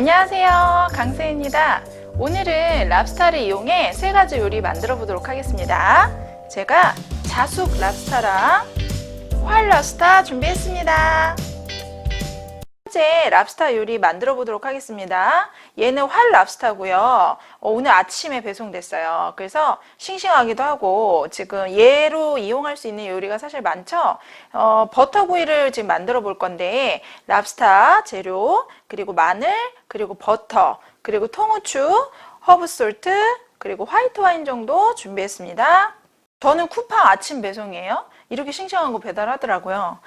안녕하세요, 강세입니다. 오늘은 랍스타를 이용해 세 가지 요리 만들어 보도록 하겠습니다. 제가 자숙 랍스타랑 활 랍스타 준비했습니다. 첫 번째 랍스타 요리 만들어 보도록 하겠습니다. 얘는 활 랍스타고요. 오늘 아침에 배송됐어요. 그래서 싱싱하기도 하고 지금 얘로 이용할 수 있는 요리가 사실 많죠. 버터구이를 지금 만들어 볼 건데 랍스타 재료, 그리고 마늘, 그리고 버터, 그리고 통후추, 허브 솔트, 그리고 화이트 와인 정도 준비했습니다. 저는 쿠팡 아침 배송이에요. 이렇게 싱싱한 거 배달하더라고요.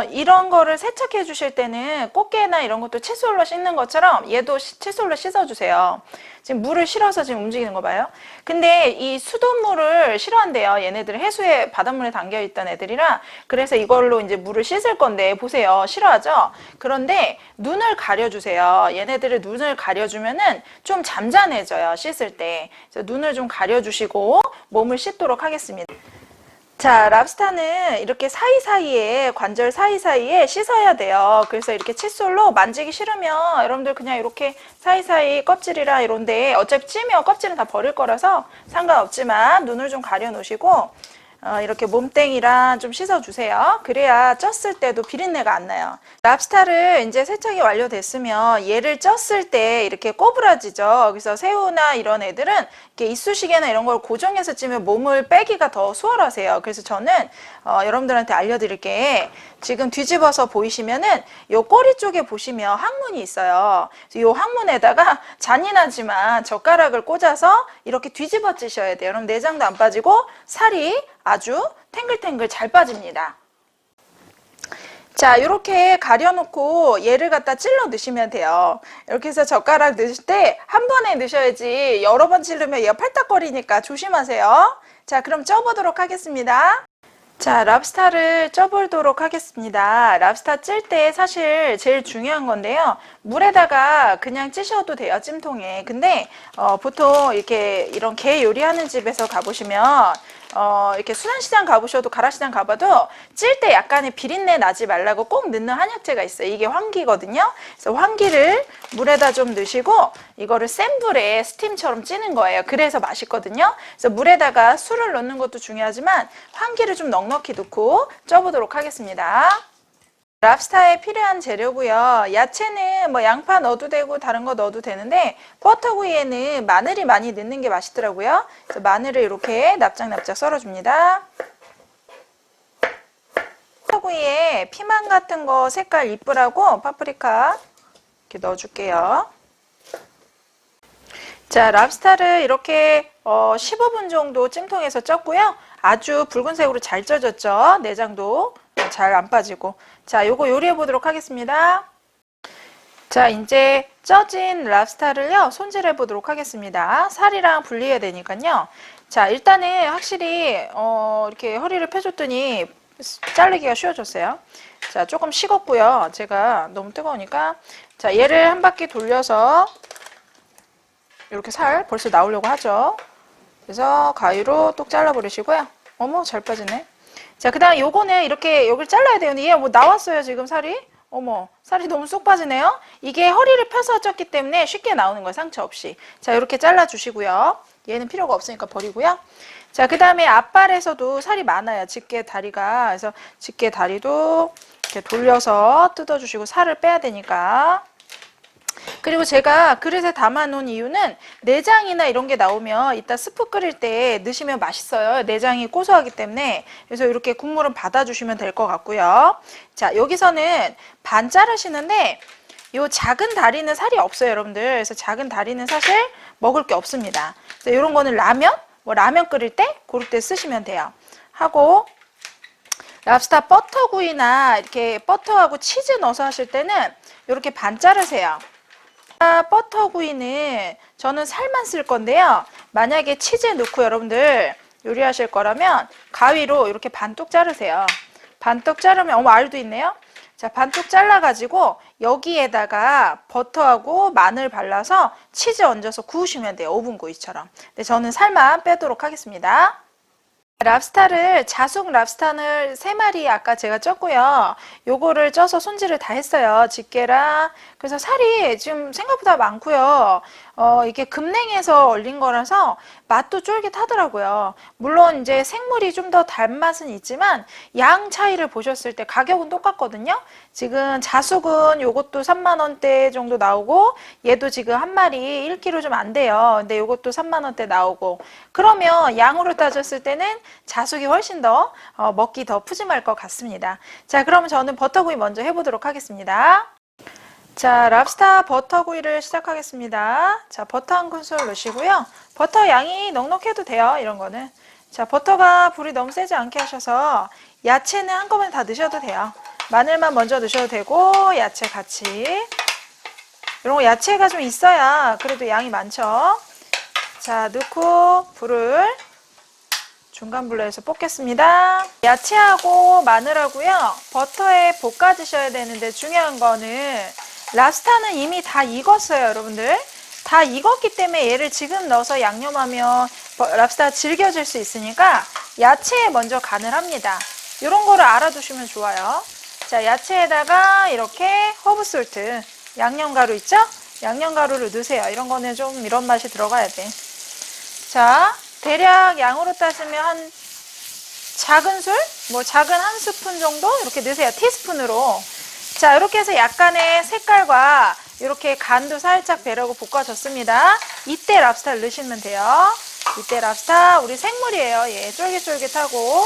이런 거를 세척해 주실 때는 꽃게나 이런 것도 칫솔로 씻는 것처럼 얘도 칫솔로 씻어주세요. 지금 물을 실어서 지금 움직이는 거 봐요. 근데 이 수돗물을 싫어한대요. 얘네들 해수에 바닷물에 담겨 있던 애들이라. 그래서 이걸로 이제 물을 씻을 건데 보세요. 싫어하죠? 그런데 눈을 가려주세요. 얘네들의 눈을 가려주면은 좀 잠잠해져요. 씻을 때. 그래서 눈을 좀 가려주시고 몸을 씻도록 하겠습니다. 자, 랍스타는 이렇게 사이사이에, 관절 사이사이에 씻어야 돼요. 그래서 이렇게 칫솔로 만지기 싫으면 여러분들 그냥 이렇게 사이사이 껍질이랑 이런데 어차피 찌면 껍질은 다 버릴 거라서 상관없지만 눈을 좀 가려 놓으시고 이렇게 몸땡이랑 좀 씻어주세요. 그래야 쪘을 때도 비린내가 안 나요. 랍스타를 이제 세척이 완료됐으면 얘를 쪘을 때 이렇게 꼬부라지죠. 그래서 새우나 이런 애들은 이렇게 이쑤시개나 이런 걸 고정해서 찌면 몸을 빼기가 더 수월하세요. 그래서 저는 여러분들한테 알려드릴 게 지금 뒤집어서 보이시면은 요 꼬리 쪽에 보시면 항문이 있어요. 요 항문에다가 잔인하지만 젓가락을 꽂아서 이렇게 뒤집어 찌셔야 돼요. 그럼 내장도 안 빠지고 살이 아주 탱글탱글 잘 빠집니다. 자, 이렇게 가려놓고 얘를 갖다 찔러 넣으시면 돼요. 이렇게 해서 젓가락 넣으실 때 한 번에 넣으셔야지 여러 번 찌르면 얘가 팔딱거리니까 조심하세요. 자, 그럼 쪄보도록 하겠습니다. 자, 랍스타를 쪄보도록 하겠습니다. 랍스타 찔 때 사실 제일 중요한 건데요. 물에다가 그냥 찌셔도 돼요, 찜통에. 근데 보통 이렇게 이런 게 요리하는 집에서 가보시면 이렇게 수산시장 가보셔도 가라시장 가봐도 찔 때 약간의 비린내 나지 말라고 꼭 넣는 한약재가 있어요. 이게 황기거든요. 그래서 황기를 물에다 좀 넣으시고 이거를 센 불에 스팀처럼 찌는 거예요. 그래서 맛있거든요. 그래서 물에다가 술을 넣는 것도 중요하지만 황기를 좀 넉넉히 넣고 쪄보도록 하겠습니다. 랍스타에 필요한 재료고요. 야채는 뭐 양파 넣어도 되고 다른 거 넣어도 되는데 버터구이에는 마늘이 많이 넣는 게 맛있더라고요. 그래서 마늘을 이렇게 납작납작 썰어줍니다. 버터구이에 피망 같은 거 색깔 이쁘라고 파프리카 이렇게 넣어줄게요. 자, 랍스타를 이렇게 15분 정도 찜통에서 쪘고요. 아주 붉은색으로 잘 쪄졌죠. 내장도 잘 안 빠지고. 자, 요거 요리해 보도록 하겠습니다. 자, 이제 쪄진 랍스타를요, 손질해 보도록 하겠습니다. 살이랑 분리해야 되니까요. 자, 일단은 확실히, 이렇게 허리를 펴줬더니 자르기가 쉬워졌어요. 자, 조금 식었고요. 제가 너무 뜨거우니까. 자, 얘를 한 바퀴 돌려서 이렇게 살 벌써 나오려고 하죠. 그래서 가위로 똑 잘라버리시고요. 어머, 잘 빠지네. 자, 그 다음 요거는 이렇게 여기를 잘라야 돼요. 근데 얘 뭐 나왔어요, 지금 살이. 어머, 살이 너무 쏙 빠지네요. 이게 허리를 펴서 쪘기 때문에 쉽게 나오는 거예요, 상처 없이. 자, 이렇게 잘라주시고요. 얘는 필요가 없으니까 버리고요. 자, 그 다음에 앞발에서도 살이 많아요, 집게 다리가. 그래서 집게 다리도 이렇게 돌려서 뜯어주시고 살을 빼야 되니까. 그리고 제가 그릇에 담아 놓은 이유는 내장이나 이런 게 나오면 이따 스프 끓일 때 넣으시면 맛있어요. 내장이 고소하기 때문에. 그래서 이렇게 국물은 받아주시면 될 것 같고요. 자, 여기서는 반 자르시는데 요 작은 다리는 살이 없어요, 여러분들. 그래서 작은 다리는 사실 먹을 게 없습니다. 그래서 이런 거는 라면, 뭐 라면 끓일 때 그럴 때 쓰시면 돼요. 하고 랍스타 버터구이나 이렇게 버터하고 치즈 넣어서 하실 때는 이렇게 반 자르세요. 버터구이는 저는 살만 쓸 건데요. 만약에 치즈 넣고 여러분들 요리하실 거라면 가위로 이렇게 반뚝 자르세요. 반뚝 자르면 어머, 알도 있네요. 자, 반뚝 잘라가지고 여기에다가 버터하고 마늘 발라서 치즈 얹어서 구우시면 돼요. 오븐구이처럼. 근데 저는 살만 빼도록 하겠습니다. 랍스타를 자숙 랍스타를 3마리 아까 제가 쪘고요. 요거를 쪄서 손질을 다 했어요. 집게랑. 그래서 살이 지금 생각보다 많고요. 이게 급냉해서 얼린 거라서 맛도 쫄깃하더라고요. 물론 이제 생물이 좀 더 단맛은 있지만 양 차이를 보셨을 때 가격은 똑같거든요. 지금 자숙은 요것도 3만 원대 정도 나오고 얘도 지금 한 마리 1kg 좀 안 돼요. 근데 요것도 3만 원대 나오고 그러면 양으로 따졌을 때는 자숙이 훨씬 더 먹기 더 푸짐할 것 같습니다. 자, 그러면 저는 버터구이 먼저 해보도록 하겠습니다. 자, 랍스타 버터구이를 시작하겠습니다. 자, 버터 한 큰술 넣으시고요. 버터 양이 넉넉해도 돼요, 이런 거는. 자, 버터가 불이 너무 세지 않게 하셔서 야채는 한꺼번에 다 넣으셔도 돼요. 마늘만 먼저 넣으셔도 되고 야채 같이. 이런 거 야채가 좀 있어야 그래도 양이 많죠. 자, 넣고 불을 중간 불로 해서 볶겠습니다. 야채하고 마늘하고요. 버터에 볶아주셔야 되는데 중요한 거는 랍스타는 이미 다 익었어요, 여러분들. 다 익었기 때문에 얘를 지금 넣어서 양념하면 랍스타 질겨질 수 있으니까 야채에 먼저 간을 합니다. 이런 거를 알아두시면 좋아요. 자, 야채에다가 이렇게 허브솔트, 양념가루 있죠? 양념가루를 넣으세요. 이런 거는 좀 이런 맛이 들어가야 돼. 자, 대략 양으로 따지면 한 작은 술? 뭐 작은 한 스푼 정도 이렇게 넣으세요. 티스푼으로. 자, 이렇게 해서 약간의 색깔과 이렇게 간도 살짝 배라고 볶아줬습니다. 이때 랍스타를 넣으시면 돼요. 이때 랍스타 우리 생물이에요. 얘 쫄깃쫄깃하고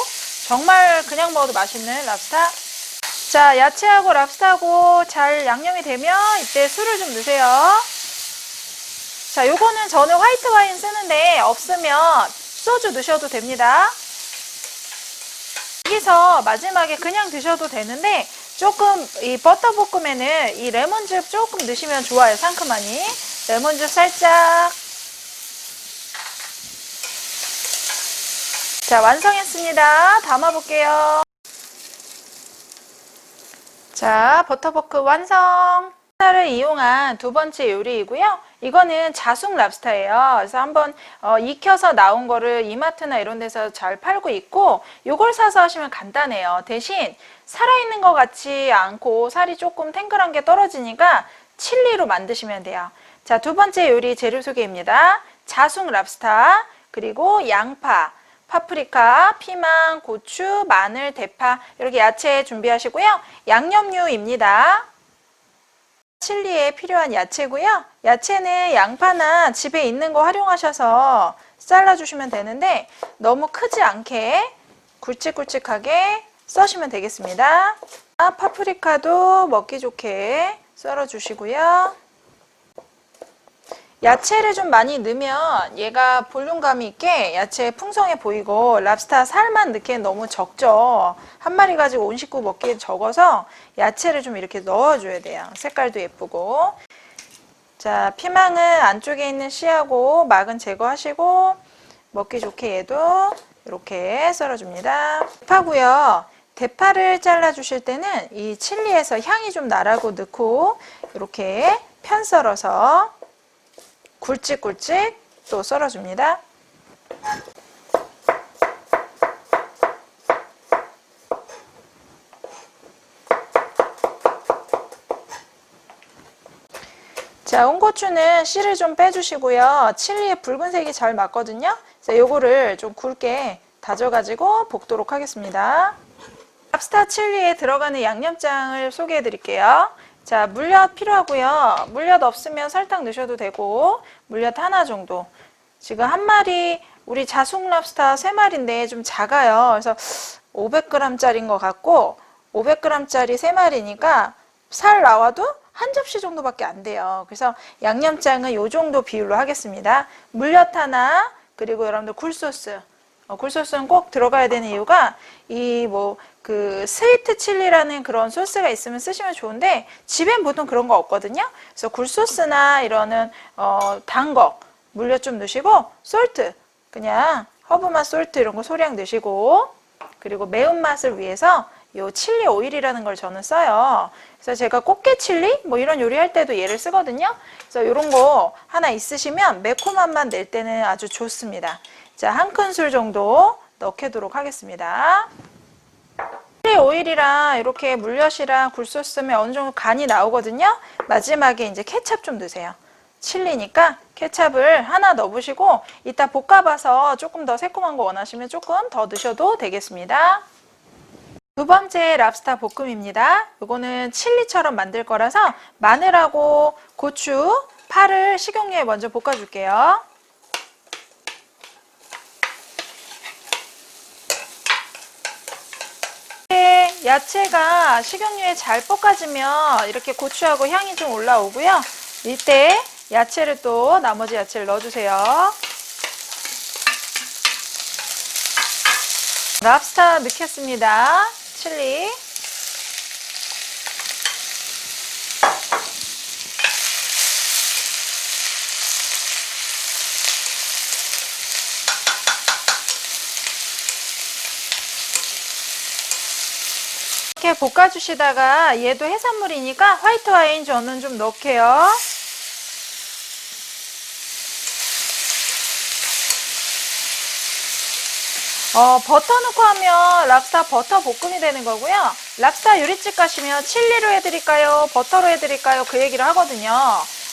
정말 그냥 먹어도 맛있는 랍스타. 자, 야채하고 랍스타하고 잘 양념이 되면 이때 술을 좀 넣으세요. 자, 요거는 저는 화이트 와인 쓰는데 없으면 소주 넣으셔도 됩니다. 여기서 마지막에 그냥 드셔도 되는데 조금 이 버터 볶음에는 이 레몬즙 조금 넣으시면 좋아요. 상큼하니. 레몬즙 살짝. 자, 완성했습니다. 담아볼게요. 자, 버터버크 완성! 랍스타를 이용한 두 번째 요리이고요. 이거는 자숙 랍스타예요. 그래서 한번 익혀서 나온 거를 이마트나 이런 데서 잘 팔고 있고 요걸 사서 하시면 간단해요. 대신 살아있는 것 같지 않고 살이 조금 탱글한 게 떨어지니까 칠리로 만드시면 돼요. 자, 두 번째 요리 재료 소개입니다. 자숙 랍스타, 그리고 양파, 파프리카, 피망, 고추, 마늘, 대파 이렇게 야채 준비하시고요. 양념류입니다. 칠리에 필요한 야채고요. 야채는 양파나 집에 있는 거 활용하셔서 잘라주시면 되는데 너무 크지 않게 굵직굵직하게 써시면 되겠습니다. 파프리카도 먹기 좋게 썰어주시고요. 야채를 좀 많이 넣으면 얘가 볼륨감이 있게 야채 풍성해 보이고 랍스타 살만 넣기엔 너무 적죠. 한 마리 가지고 온 식구 먹기엔 적어서 야채를 좀 이렇게 넣어줘야 돼요. 색깔도 예쁘고. 자, 피망은 안쪽에 있는 씨하고 막은 제거하시고 먹기 좋게 얘도 이렇게 썰어줍니다. 대파고요. 대파를 잘라주실 때는 이 칠리에서 향이 좀 나라고 넣고 이렇게 편 썰어서 굵직굵직 또 썰어줍니다. 자, 홍고추는 씨를 좀 빼주시고요. 칠리에 붉은색이 잘 맞거든요. 그래서 요거를 좀 굵게 다져가지고 볶도록 하겠습니다. 랍스타 칠리에 들어가는 양념장을 소개해 드릴게요. 자, 물엿 필요하고요. 물엿 없으면 설탕 넣으셔도 되고 물엿 하나 정도. 지금 한 마리 우리 자숙 랍스타 3마리인데 좀 작아요. 그래서 500g짜리인 것 같고 500g짜리 3마리니까 살 나와도 한 접시 정도밖에 안 돼요. 그래서 양념장은 이 정도 비율로 하겠습니다. 물엿 하나, 그리고 여러분들 굴소스. 굴소스는 꼭 들어가야 되는 이유가 그 스위트 칠리라는 그런 소스가 있으면 쓰시면 좋은데 집엔 보통 그런 거 없거든요. 그래서 굴소스나 이러는 단 거 물엿 좀 넣으시고 솔트 그냥 허브맛 솔트 이런 거 소량 넣으시고 그리고 매운맛을 위해서 요 칠리 오일이라는 걸 저는 써요. 그래서 제가 꽃게 칠리 뭐 이런 요리할 때도 얘를 쓰거든요. 그래서 이런 거 하나 있으시면 매콤한 맛 낼 때는 아주 좋습니다. 자, 한 큰술 정도 넣도록 하겠습니다. 칠리 오일이랑 이렇게 물엿이랑 굴소스면 어느 정도 간이 나오거든요. 마지막에 이제 케찹 좀 넣으세요. 칠리니까 케찹을 하나 넣어보시고 이따 볶아봐서 조금 더 새콤한 거 원하시면 조금 더 넣으셔도 되겠습니다. 두 번째 랍스터 볶음입니다. 이거는 칠리처럼 만들 거라서 마늘하고 고추, 파를 식용유에 먼저 볶아줄게요. 야채가 식용유에 잘 볶아지면 이렇게 고추하고 향이 좀 올라오고요. 이때 야채를 또 나머지 야채를 넣어주세요. 랍스터 넣겠습니다. 칠리. 이렇게 볶아주시다가 얘도 해산물이니까 화이트 와인 저는 좀 넣을게요. 버터 넣고 하면 랍스터 버터 볶음이 되는 거고요. 랍스터 요리집 가시면 칠리로 해드릴까요? 버터로 해드릴까요? 그 얘기를 하거든요.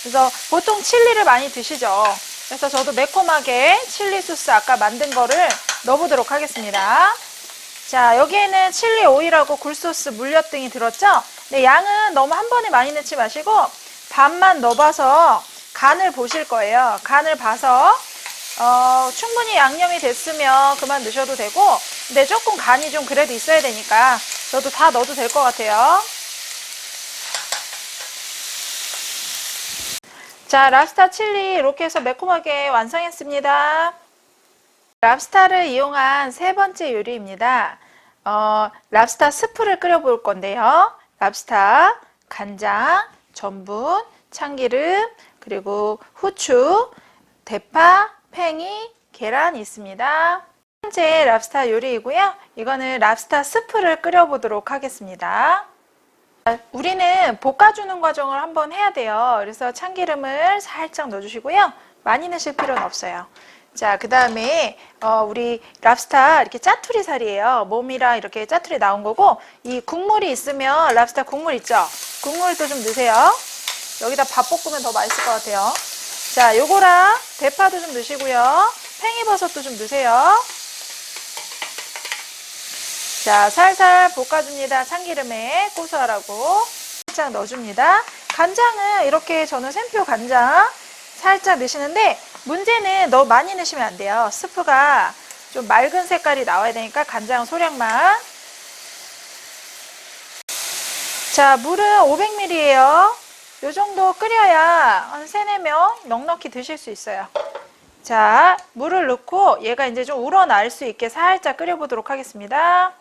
그래서 보통 칠리를 많이 드시죠. 그래서 저도 매콤하게 칠리 소스 아까 만든 거를 넣어보도록 하겠습니다. 자, 여기에는 칠리 오일하고 굴소스, 물엿 등이 들었죠? 근데 양은 너무 한 번에 많이 넣지 마시고 반만 넣어봐서 간을 보실 거예요. 간을 봐서 충분히 양념이 됐으면 그만 넣으셔도 되고, 근데 조금 간이 좀 그래도 있어야 되니까 저도 다 넣어도 될 것 같아요. 자, 랍스터 칠리 이렇게 해서 매콤하게 완성했습니다. 랍스터를 이용한 세 번째 요리입니다. 랍스터 스프를 끓여볼 건데요. 랍스터, 간장, 전분, 참기름, 그리고 후추, 대파, 팽이, 계란이 있습니다. 첫 번째 랍스터 요리이고요. 이거는 랍스터 스프를 끓여보도록 하겠습니다. 우리는 볶아주는 과정을 한번 해야 돼요. 그래서 참기름을 살짝 넣어주시고요. 많이 넣으실 필요는 없어요. 자, 그 다음에 우리 랍스터 이렇게 짜투리 살이에요. 몸이랑 이렇게 짜투리 나온 거고, 이 국물이 있으면 랍스터 국물 있죠? 국물도 좀 넣으세요. 여기다 밥 볶으면 더 맛있을 것 같아요. 자, 요거랑 대파도 좀 넣으시고요. 팽이버섯도 좀 넣으세요. 자, 살살 볶아줍니다. 참기름에 고소하라고 살짝 넣어줍니다. 간장은 이렇게 저는 샘표 간장 살짝 넣으시는데, 문제는 너무 많이 넣으시면 안 돼요. 스프가 좀 맑은 색깔이 나와야 되니까 간장 소량만. 자, 물은 500ml예요. 요 정도 끓여야 한 3, 4명 넉넉히 드실 수 있어요. 자, 물을 넣고 얘가 이제 좀 우러날 수 있게 살짝 끓여보도록 하겠습니다.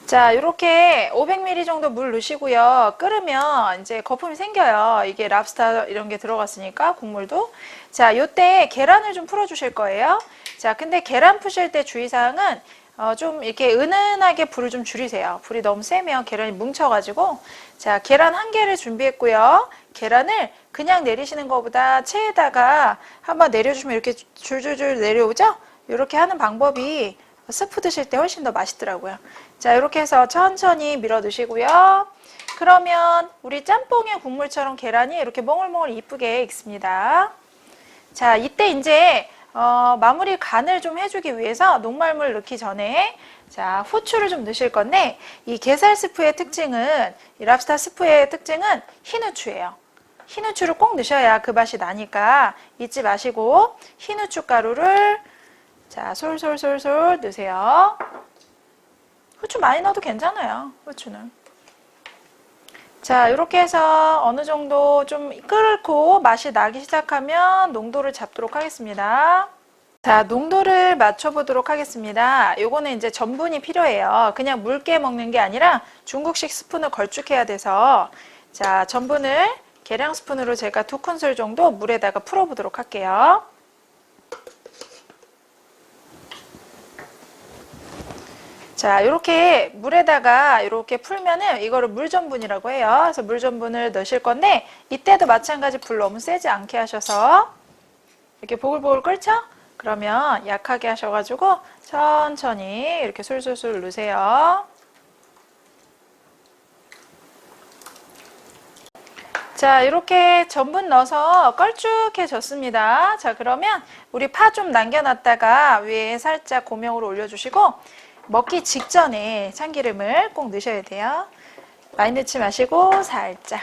자, 이렇게 500ml 정도 물 넣으시고요. 끓으면 이제 거품이 생겨요. 이게 랍스터 이런 게 들어갔으니까 국물도. 자, 요때 계란을 좀 풀어 주실 거예요. 자, 근데 계란 푸실 때 주의사항은 좀 이렇게 은은하게 불을 좀 줄이세요. 불이 너무 세면 계란이 뭉쳐가지고. 자, 계란 1개를 준비했고요. 계란을 그냥 내리시는 것보다 체에다가 한번 내려주시면 이렇게 줄줄줄 내려오죠? 이렇게 하는 방법이 스프 드실 때 훨씬 더 맛있더라고요. 자, 이렇게 해서 천천히 밀어 넣으시고요. 그러면 우리 짬뽕의 국물처럼 계란이 이렇게 몽글몽글 이쁘게 익습니다. 자, 이때 이제 마무리 간을 좀 해주기 위해서 녹말물 넣기 전에 자, 후추를 좀 넣으실 건데, 이 게살 스프의 특징은, 이 랍스터 스프의 특징은 흰 후추예요. 흰 후추를 꼭 넣으셔야 그 맛이 나니까 잊지 마시고 흰 후추 가루를 자, 솔솔솔솔 넣으세요. 후추 많이 넣어도 괜찮아요. 후추는. 자, 이렇게 해서 어느 정도 좀 끓고 맛이 나기 시작하면 농도를 잡도록 하겠습니다. 자, 농도를 맞춰보도록 하겠습니다. 요거는 이제 전분이 필요해요. 그냥 묽게 먹는 게 아니라 중국식 스푼을 걸쭉해야 돼서, 자, 전분을 계량 스푼으로 제가 2큰술 정도 물에다가 풀어보도록 할게요. 자, 이렇게 물에다가 이렇게 풀면은 이거를 물전분이라고 해요. 그래서 물전분을 넣으실 건데, 이때도 마찬가지 불 너무 세지 않게 하셔서 이렇게 보글보글 끓죠? 그러면 약하게 하셔가지고 천천히 이렇게 술술술 넣으세요. 자, 이렇게 전분 넣어서 걸쭉해졌습니다. 자, 그러면 우리 파 좀 남겨놨다가 위에 살짝 고명으로 올려주시고 먹기 직전에 참기름을 꼭 넣으셔야 돼요. 많이 넣지 마시고 살짝.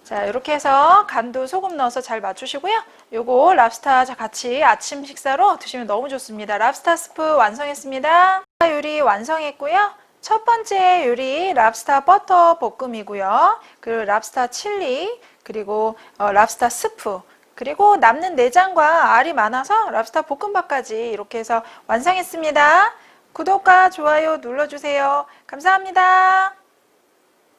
자, 이렇게 해서 간도 소금 넣어서 잘 맞추시고요. 요거 랍스타 같이 아침 식사로 드시면 너무 좋습니다. 랍스타 스프 완성했습니다. 요리 완성했고요. 첫 번째 요리 랍스타 버터 볶음이고요. 그리고 랍스타 칠리, 그리고 랍스타 스프, 그리고 남는 내장과 알이 많아서 랍스타 볶음밥까지 이렇게 해서 완성했습니다. 구독과 좋아요 눌러주세요. 감사합니다.